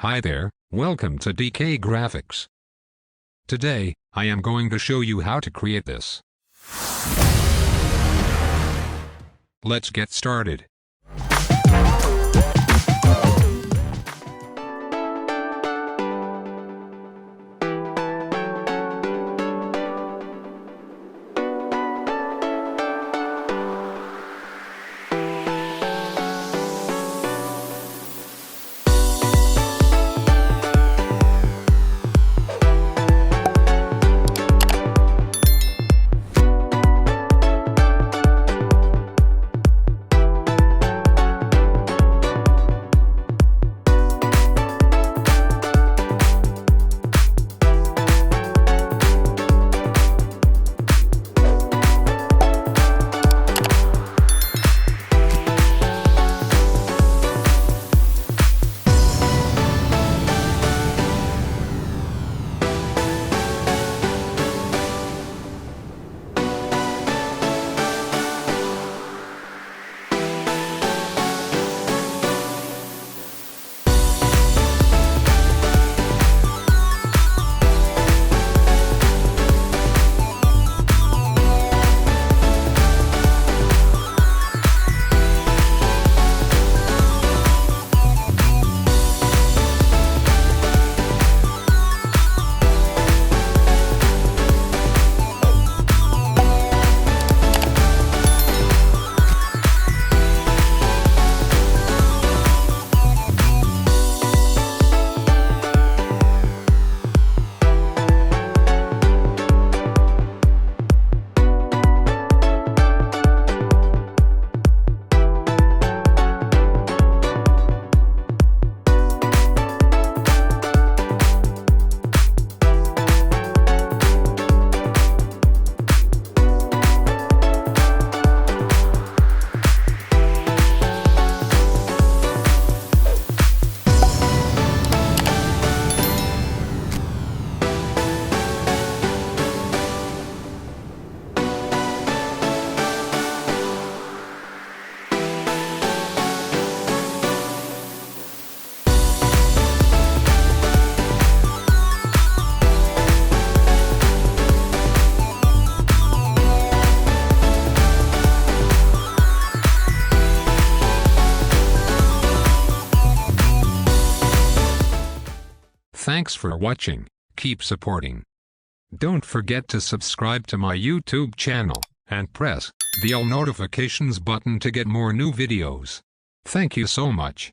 Hi there, welcome to DK Graphics. Today, I am going to show you how to create this. Let's get started. Thanks for watching, keep supporting. Don't forget to subscribe to my YouTube channel, and press the all notifications button to get more new videos. Thank you so much.